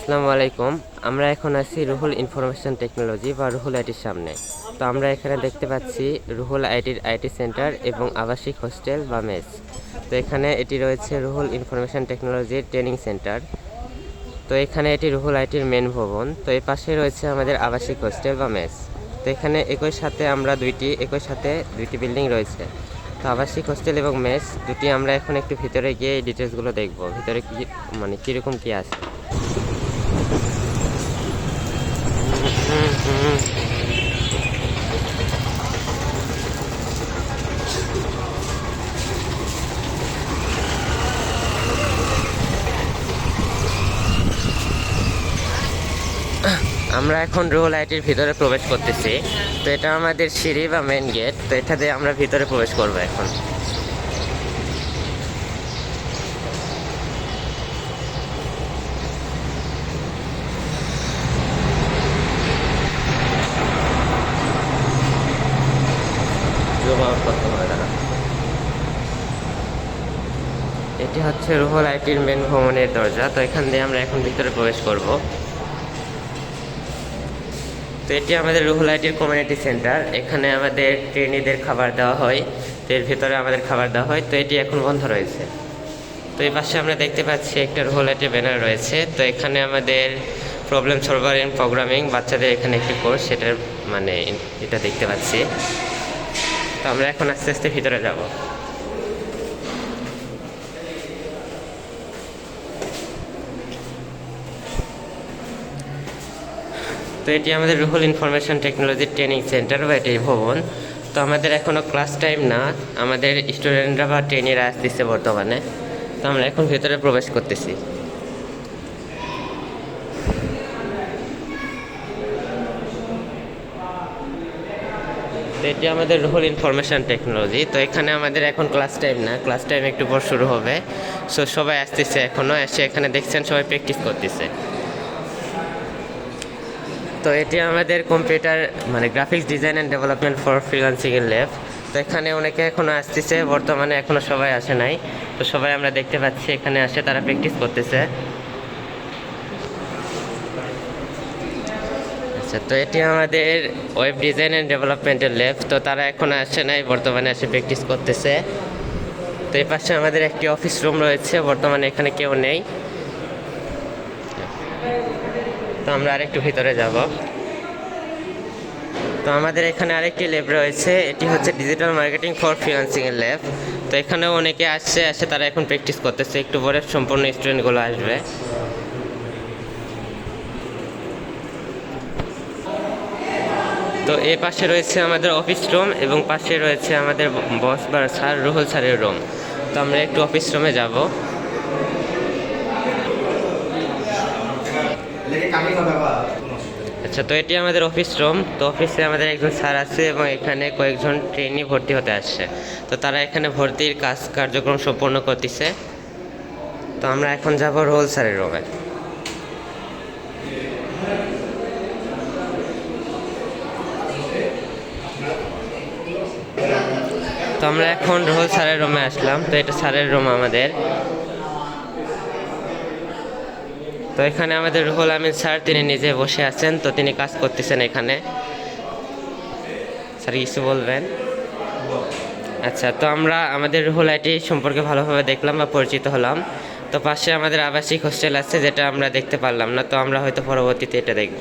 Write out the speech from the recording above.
আসসালামু আলাইকুম। আমরা এখন আছি রুহুল ইনফরমেশন টেকনোলজি বা রুহুল আইটির সামনে। তো আমরা এখানে দেখতে পাচ্ছি রুহুল আইটির আইটি সেন্টার এবং আবাসিক হোস্টেল বা মেস। তো এখানে এটি রয়েছে রুহুল ইনফরমেশন টেকনোলজির ট্রেনিং সেন্টার। তো এখানে এটি রুহুল আইটির মেন ভবন। তো এই পাশে রয়েছে আমাদের আবাসিক হোস্টেল বা মেস। তো এখানে একই সাথে দুইটি বিল্ডিং রয়েছে। তো আবাসিক হোস্টেল এবং মেস দুটি আমরা এখন একটু ভিতরে গিয়ে এই ডিটেলসগুলো দেখব, ভিতরে কি কীরকম কী আছে। আমরা এখন রুহুল আইটির ভিতরে প্রবেশ করতেছি। তো এটা আমাদের সিঁড়ি বা মেন গেট। তো এটা দিয়ে আমরা ভিতরে প্রবেশ করব এখন। এটি হচ্ছে রুহুল আইটির মেন ভবনের দরজা। তো এখান দিয়ে আমরা এখন ভিতরে প্রবেশ করব। তো এটি আমাদের রুহুল আইটির কমিউনিটি সেন্টার। এখানে আমাদের ট্রেনিদের খাবার দেওয়া হয়। তো এর ভিতরে আমাদের খাবার দেওয়া হয়। তো এটি এখন বন্ধ রয়েছে। তো এই পাশে আমরা দেখতে পাচ্ছি একটা রুহুল আইটির ব্যানার রয়েছে। তো এখানে আমাদের প্রবলেম সলভার ইন প্রোগ্রামিং বাচ্চাদের এখানে একটি কোর্স, সেটার এটা দেখতে পাচ্ছি। তো আমরা এখন আস্তে আস্তে ভিতরে যাব। তো এটি আমাদের Ruhul information technology training centre বা এটি ভবন। তো আমাদের এখনও ক্লাস টাইম না, আমাদের স্টুডেন্টরা বা ট্রেনিরা আসতেছে বর্তমানে। তো আমরা এখন ভেতরে প্রবেশ করতেছি। তো এটি আমাদের রুহুল ইনফরমেশন টেকনোলজি। তো এখানে আমাদের এখন ক্লাস টাইম না, ক্লাস টাইম একটু পর শুরু হবে। সো সবাই আসতেছে, এখনও এসে এখানে দেখছেন সবাই প্র্যাকটিস করতেছে। তো এটি আমাদের computer graphics design and development for freelancing এর ল্যাব। তো এখানে অনেকে এখনও আসতেছে, বর্তমানে এখনও সবাই আসে নাই। তো সবাই আমরা দেখতে পাচ্ছি এখানে আসে, তারা প্র্যাকটিস করতেছে। আচ্ছা, তো এটি আমাদের ওয়েব ডিজাইন অ্যান্ড ডেভেলপমেন্টের ল্যাব। তো তারা এখন আসে নাই, বর্তমানে এসে প্র্যাকটিস করতেছে। তো এই পাশে আমাদের একটি অফিস রুম রয়েছে, বর্তমানে এখানে কেউ নেই। তো আমরা আরেকটু ভিতরে যাব। তো আমাদের এখানে আরেকটি ল্যাব রয়েছে, এটি হচ্ছে ডিজিটাল মার্কেটিং ফর ফ্রিল্যান্সিং এর ল্যাব। তো এখানেও অনেকে আসে তারা এখন প্র্যাকটিস করতেছে, একটু পরে সম্পূর্ণ স্টুডেন্টগুলো আসবে। তো এই পাশে রয়েছে আমাদের অফিস রুম এবং পাশে রয়েছে আমাদের বস বা স্যার রুহুল স্যারের রুম। তো আমরা একটু অফিস রুমে যাব। আচ্ছা, তো এটি আমাদের অফিস রুম। তো অফিসে আমাদের একজন স্যার আছে এবং এখানে কয়েকজন ট্রেনি ভর্তি হতে আসছে। তো তারা এখানে ভর্তির কার্যক্রম সম্পন্ন করতেছে। তো আমরা এখন যাব রুহুল স্যারের রুমে। তো আমরা এখন রুহুল স্যারের রুমে আসলাম। তো এটা স্যারের রুম আমাদের। তো এখানে আমাদের রুহুল আমিন স্যার, তিনি নিজে বসে আছেন। তো তিনি কাজ করতেছেন এখানে। স্যার কিছু বলবেন? আচ্ছা, তো আমরা আমাদের রুহুল আইটি সম্পর্কে ভালোভাবে দেখলাম বা পরিচিত হলাম। তো পাশে আমাদের আবাসিক হোস্টেল আছে, যেটা আমরা দেখতে পারলাম না। তো আমরা হয়তো পরবর্তীতে এটা দেখব।